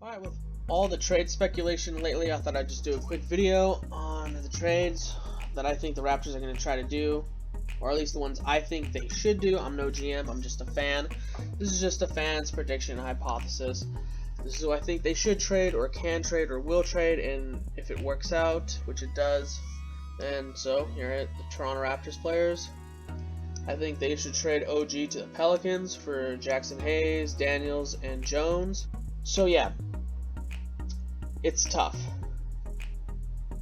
Alright, with all the trade speculation lately, I thought I'd just do a quick video on the trades that I think the Raptors are going to try to do, or at least the ones I think they should do. I'm no GM, I'm just a fan. This is just a fan's prediction hypothesis. This is who I think they should trade, or can trade, or will trade, and if it works out, which it does. And so, here are the Toronto Raptors players. I think they should trade OG to the Pelicans for Jaxson Hayes, Daniels, and Jones. So yeah, it's tough.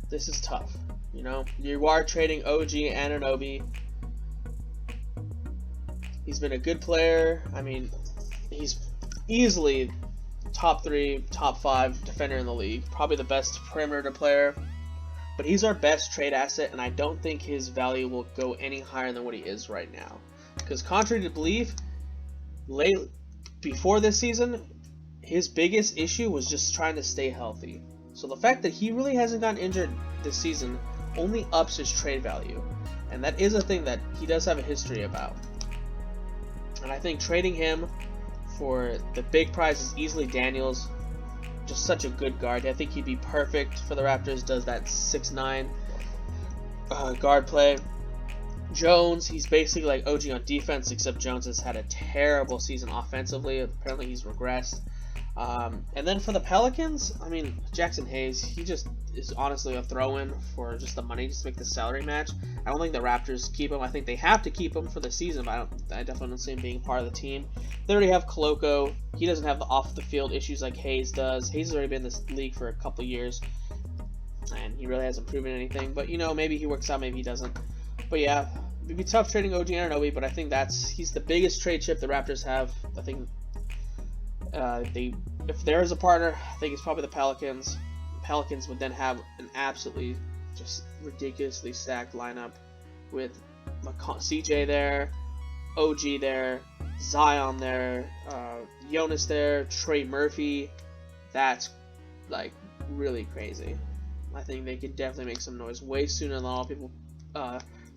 This is tough. You know, you are trading OG Anunoby. He's been a good player. I mean, he's easily top 3, top 5 defender in the league. Probably the best perimeter player. But he's our best trade asset, and I don't think his value will go any higher than what he is right now. Because contrary to belief, before this season, his biggest issue was just trying to stay healthy. So the fact that he really hasn't gotten injured this season only ups his trade value. And that is a thing that he does have a history about. And I think trading him for the big prize is easily Daniels. Just such a good guard. I think he'd be perfect for the Raptors. Does that 6'9" guard play. Jones, he's basically like OG on defense, except Jones has had a terrible season offensively. Apparently he's regressed. And then for the Pelicans, I mean, Jaxson Hayes, he just is honestly a throw-in for just the money, just to make the salary match. I don't think the Raptors keep him. I think they have to keep him for the season, but I definitely don't see him being part of the team. They already have Koloko. He doesn't have the off-the-field issues like Hayes does. Hayes has already been in this league for a couple years, and he really hasn't proven anything. But, you know, maybe he works out, maybe he doesn't. But, yeah, it'd be tough trading OG Anunoby, but I think he's the biggest trade chip the Raptors have. I think if there is a partner, I think it's probably the Pelicans. The Pelicans would then have an absolutely just ridiculously stacked lineup with CJ there, OG there, Zion there, Jonas there, Trey Murphy. That's like really crazy. I think they could definitely make some noise way sooner than a lot of people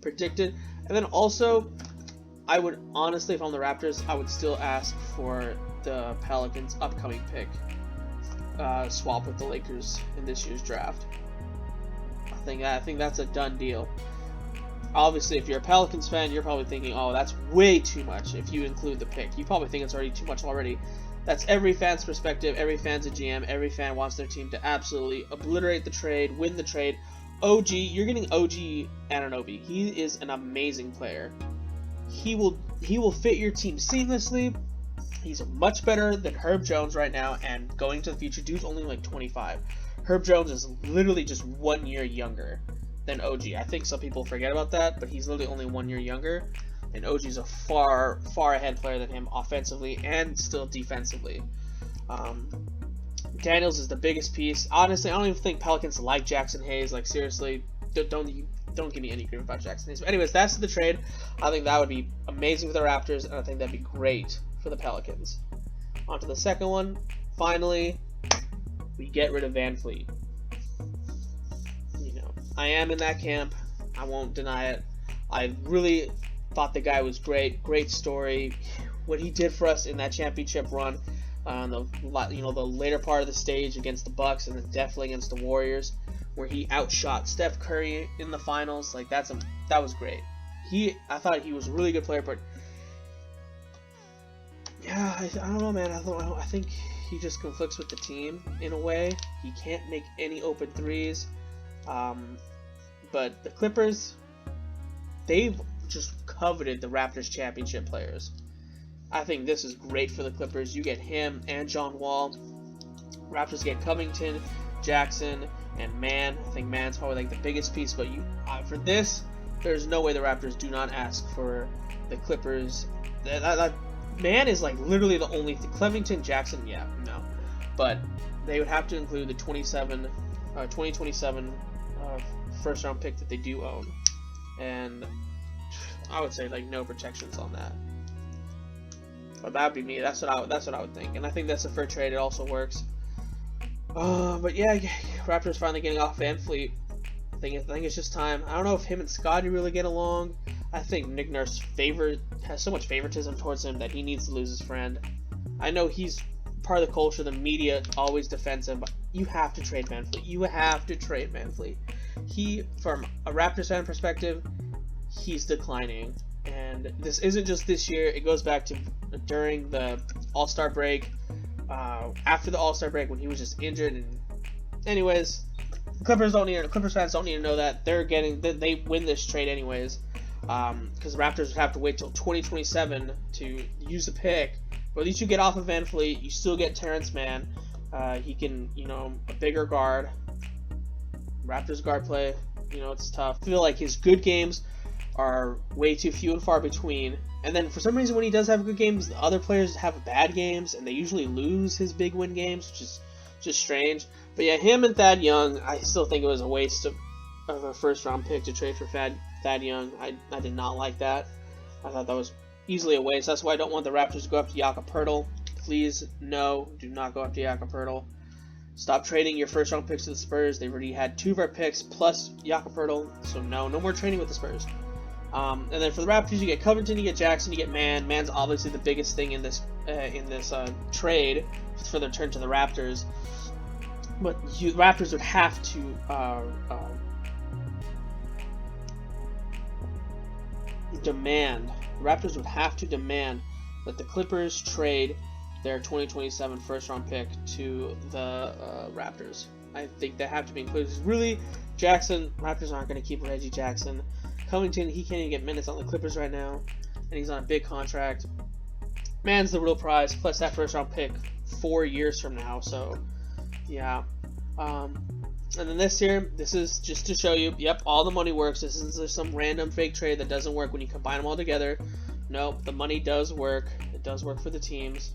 predicted. And then also, I would honestly, if I'm the Raptors, I would still ask for the Pelicans' upcoming pick swap with the Lakers in this year's draft. I think that's a done deal. Obviously, if you're a Pelicans fan, you're probably thinking, oh, that's way too much if you include the pick. You probably think it's already too much already. That's every fan's perspective. Every fan's a GM. Every fan wants their team to absolutely obliterate the trade, win the trade. OG, you're getting OG Anunoby. He is an amazing player. He will fit your team seamlessly. He's much better than Herb Jones right now, and going to the future, dude's only like 25. Herb Jones is literally just 1 year younger than OG. I think some people forget about that, but he's literally only 1 year younger, and OG's a far ahead player than him offensively and still defensively. Daniels is the biggest piece. Honestly, I don't even think Pelicans like Jaxson Hayes. Like, seriously, don't give me any grief about Jaxson Hayes. But anyways, that's the trade. I think that would be amazing for the Raptors, and I think that'd be great for the Pelicans. On to the second one. Finally, we get rid of Van Fleet. You know, I am in that camp. I won't deny it. I really thought the guy was great. Great story. What he did for us in that championship run, the later part of the stage against the Bucks, and then definitely against the Warriors, where he outshot Steph Curry in the finals. Like, that was great. I thought he was a really good player, but yeah, I don't know, man. I think he just conflicts with the team in a way. He can't make any open threes. But the Clippers, they've just coveted the Raptors championship players. I think this is great for the Clippers. You get him and John Wall. Raptors get Covington, Jackson, and Mann. I think Mann's probably like the biggest piece. But for this, there's no way the Raptors do not ask for the Clippers. Mann is like literally the only thing. Covington, Jackson, yeah, no. But they would have to include the 2027 first round pick that they do own. And I would say like no protections on that. But that would be me. That's what I would think. And I think that's a fair trade. It also works. But yeah, Raptors finally getting off Van Fleet. I think it's just time. I don't know if him and Scotty really get along. I think Nick Nurse has so much favoritism towards him that he needs to lose his friend. I know he's part of the culture. The media always defends him, but you have to trade VanVleet. You have to trade VanVleet. He, from a Raptors fan perspective, he's declining, and this isn't just this year. It goes back to during the All-Star break, after the All-Star break when he was just injured. And anyways, Clippers fans don't need to know that they win this trade anyways, because the Raptors would have to wait till 2027 to use the pick. But at least you get off of VanVleet. You still get Terance Mann. He can, a bigger guard. Raptors guard play, it's tough. I feel like his good games are way too few and far between. And then for some reason when he does have good games, the other players have bad games, and they usually lose his big win games, which is just strange. But yeah, him and Thad Young, I still think it was a waste of a first-round pick to trade for Thad Young. I did not like that. I thought that was easily a waste. That's why I don't want the Raptors to go after Jakob Poeltl. Please, no, do not go after Jakob Poeltl. Stop trading your first-round picks to the Spurs. They've already had 2 of our picks plus Jakob Poeltl, so no more trading with the Spurs. And then for the Raptors, you get Covington, you get Jackson, you get Mann. Mann's obviously the biggest thing in this trade for the return to the Raptors. But the Raptors would have to demand that the Clippers trade their 2027 first-round pick to the Raptors. I think they have to be included. Really, Jackson, Raptors aren't going to keep Reggie Jackson. Covington, he can't even get minutes on the Clippers right now, and he's on a big contract. Mann's the real prize, plus that first-round pick 4 years from now, so yeah. And then this year, this is just to show you, yep, all the money works. This isn't just some random fake trade that doesn't work when you combine them all together. Nope, the money does work. It does work for the teams.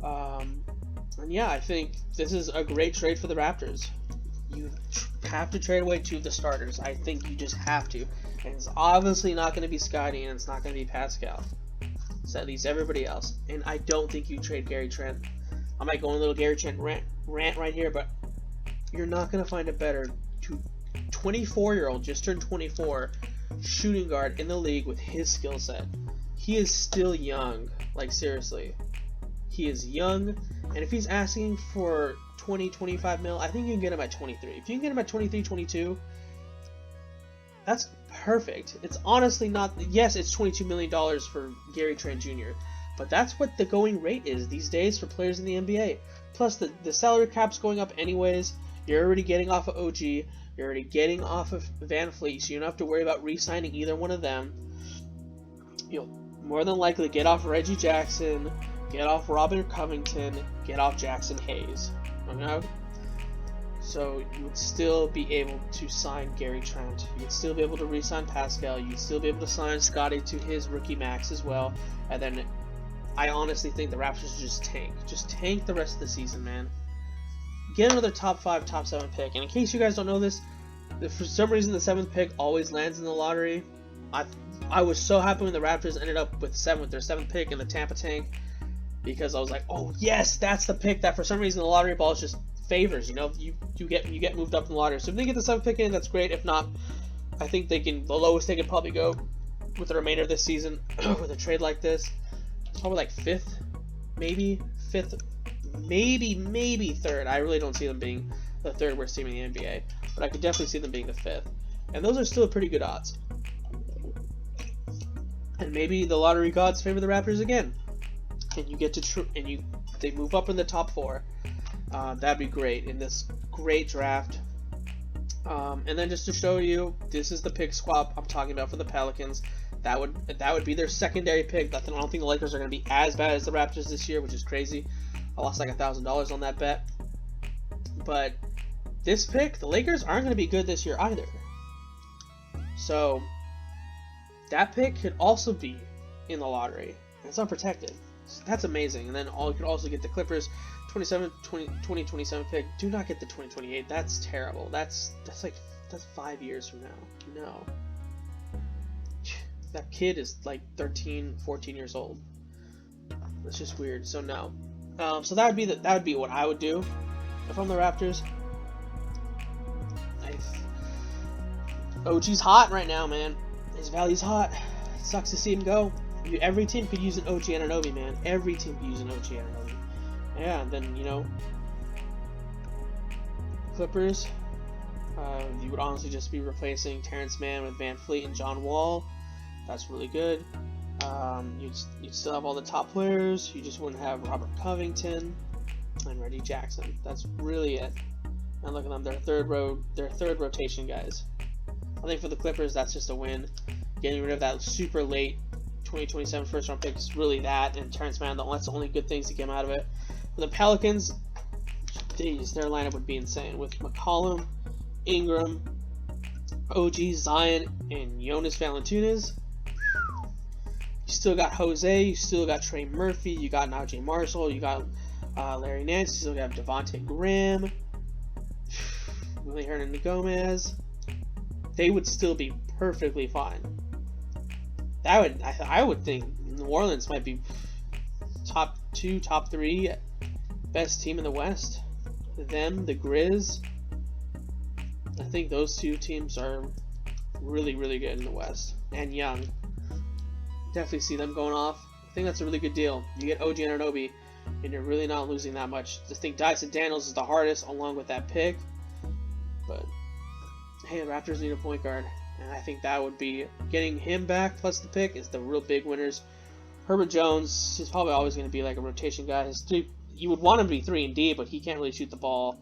And yeah, I think this is a great trade for the Raptors. You have to trade away 2 of the starters. I think you just have to. And it's obviously not going to be Scotty, and it's not going to be Pascal. It's at least everybody else. And I don't think you trade Gary Trent. I might go on a little Gary Trent rant right here, but you're not going to find a better 24-year-old, just turned 24, shooting guard in the league with his skill set. He is still young. Like, seriously. He is young, and if he's asking for 20-25 mil, I think you can get him at 23. If you can get him at 23, 22, that's perfect. It's honestly not, yes, it's $22 million for Gary Trent Jr., but that's what the going rate is these days for players in the NBA. Plus, the salary cap's going up anyways. You're already getting off of OG. You're already getting off of VanVleet, so you don't have to worry about re-signing either one of them. You'll more than likely get off Reggie Jackson, get off Robert Covington, get off Jaxson Hayes. Okay? So you would still be able to sign Gary Trent. You would still be able to re-sign Pascal. You'd still be able to sign Scotty to his rookie max as well. And then I honestly think the Raptors should just tank. Just tank the rest of the season, man. Get another top 5, top 7 pick. And in case you guys don't know this, if for some reason the 7th pick always lands in the lottery, I was so happy when the Raptors ended up with their 7th pick in the Tampa tank, because I was like, oh yes, that's the pick that for some reason the lottery balls just favors. You get moved up in the lottery. So if they get the 7th pick in, that's great. If not, I think the lowest they could probably go with the remainder of this season with a trade like this, it's probably like 5th, maybe 5th, maybe 3rd. I really don't see them being the 3rd worst team in the NBA, but I could definitely see them being the 5th, and those are still pretty good odds. And maybe the lottery gods favor the Raptors again, and you get to they move up in the top 4. That'd be great in this great draft. And then just to show you, this is the pick swap I'm talking about for the Pelicans. That would be their secondary pick. I don't think the Lakers are going to be as bad as the Raptors this year, which is crazy. I lost like $1,000 on that bet. But this pick, the Lakers aren't going to be good this year either. So that pick could also be in the lottery. It's unprotected. So that's amazing. And then you could also get the Clippers 2027 pick. Do not get the 2028. That's terrible. That's 5 years from now. No. That kid is like 13, 14 years old. That's just weird. So no. So that would be what I would do if I'm the Raptors. OG's hot right now, man. His value's hot. It sucks to see him go. Every team could use an OG Anunoby, man. Every team could use an OG Anunoby. yeah, and then, you know, Clippers, you would honestly just be replacing Terance Mann with Van Fleet and John Wall. That's really good. You'd still have all the top players. You just wouldn't have Robert Covington and Reggie Jackson. That's really it. And look at them, they're third rotation guys. I think for the Clippers, that's just a win. Getting rid of that super late 2027 first round pick is really that, and Terance Mann, that's the only good things to come out of it. For the Pelicans, geez, their lineup would be insane with McCollum, Ingram, OG, Zion, and Jonas Valanciunas. You still got Jose, you still got Trey Murphy, you got Najee Marshall, you got Larry Nance, you still have Devontae Graham, Willie Hernangomez. They would still be perfectly fine. I would think New Orleans might be top 2, top 3 best team in the West. Them, the Grizz. I think those two teams are really, really good in the West and young. Definitely see them going off. I think that's a really good deal. You get OG Anunoby, and you're really not losing that much. I think DYSON Daniels is the hardest, along with that pick. But hey, the Raptors need a point guard, and I think that would be getting him back plus the pick is the real big winners. Herbert Jones is probably always going to be like a rotation guy. You would want him to be 3-and-D, but he can't really shoot the ball.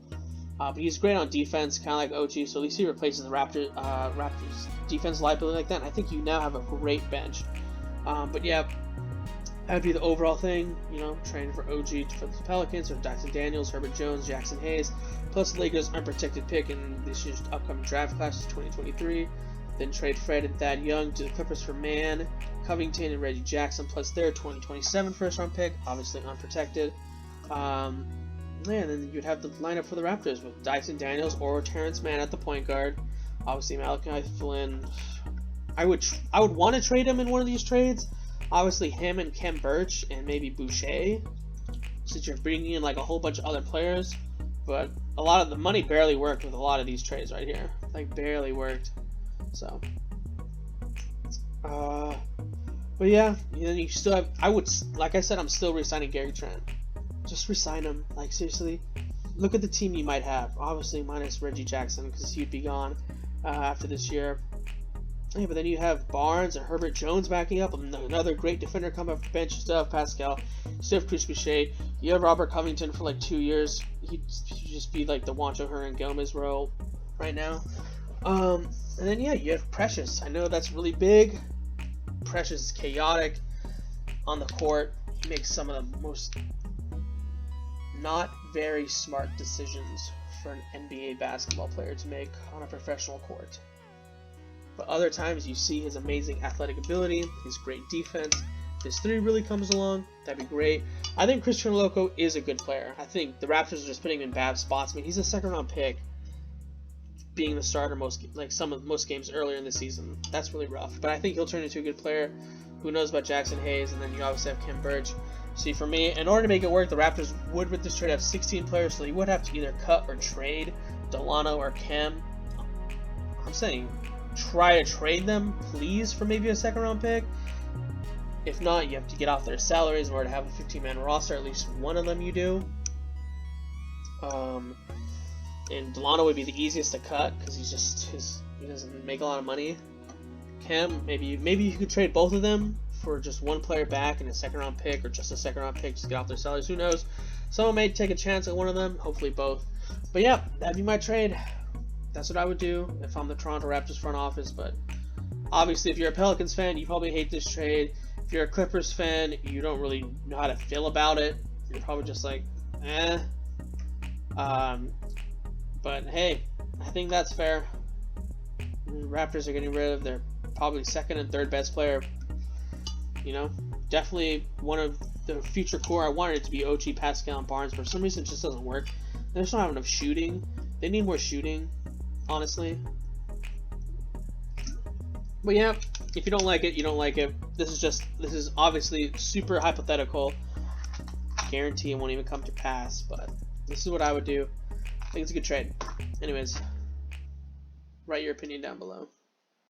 But he's great on defense, kind of like OG. So at least he replaces the Raptors defense liability like that. And I think you now have a great bench. But yeah, that would be the overall thing. You know, training for OG for the Pelicans, or DYSON Daniels, Herbert Jones, Jaxson Hayes, plus the Lakers' unprotected pick in this year's upcoming draft class, 2023. Then trade Fred and Thad Young to the Clippers for Mann, Covington, and Reggie Jackson, plus their 2027 first-round pick, obviously unprotected. And then you'd have the lineup for the Raptors with DYSON Daniels or Terance Mann at the point guard. Obviously, Malachi, Flynn. I would want to trade him in one of these trades. Obviously, him and Khem Birch and maybe Boucher, since you're bringing in like a whole bunch of other players. But a lot of the money barely worked with a lot of these trades right here. Like, barely worked. So, but yeah, then you still have. Like I said, I'm still re-signing Gary Trent. Just re-sign him. Like, seriously, look at the team you might have. Obviously, minus Reggie Jackson because he'd be gone after this year. Yeah, but then you have Barnes and Herbert Jones backing up. Another great defender coming off the bench. You still have Pascal. You still have Chris Boucher. You have Robert Covington for like 2 years. He'd just be like the Juancho Hernangomez role right now. And then yeah, you have Precious. I know that's really big. Precious is chaotic on the court. He makes some of the most not very smart decisions for an NBA basketball player to make on a professional court. But other times you see his amazing athletic ability, his great defense. If his 3 really comes along, that'd be great. I think Koloko is a good player. I think the Raptors are just putting him in bad spots. I mean, he's a second-round pick, being the starter most games earlier in the season. That's really rough. But I think he'll turn into a good player. Who knows about Jaxson Hayes? And then you obviously have Khem Birch. See, for me, in order to make it work, the Raptors would, with this trade, have 16 players, so you would have to either cut or trade Dalano or Khem. I'm saying try to trade them, please, for maybe a second-round pick. If not, you have to get off their salaries in order to have a 15-man roster. At least one of them you do. And Dalano would be the easiest to cut because he doesn't make a lot of money. Khem, maybe you could trade both of them for just one player back and a second-round pick, or just a second-round pick, just get off their salaries. Who knows? Someone may take a chance at one of them. Hopefully both. But yeah, that'd be my trade. That's what I would do if I'm the Toronto Raptors front office. But obviously, if you're a Pelicans fan, you probably hate this trade. If you're a Clippers fan, you don't really know how to feel about it. You're probably just like, eh. But hey, I think that's fair. The Raptors are getting rid of their probably second and third best player. You know, definitely one of the future core. I wanted it to be OG, Pascal, and Barnes, but for some reason it just doesn't work. They just don't have enough shooting. They need more shooting, honestly. But yeah, if you don't like it, you don't like it. This is obviously super hypothetical. Guarantee it won't even come to pass, but this is what I would do. I think it's a good trade. Anyways, write your opinion down below.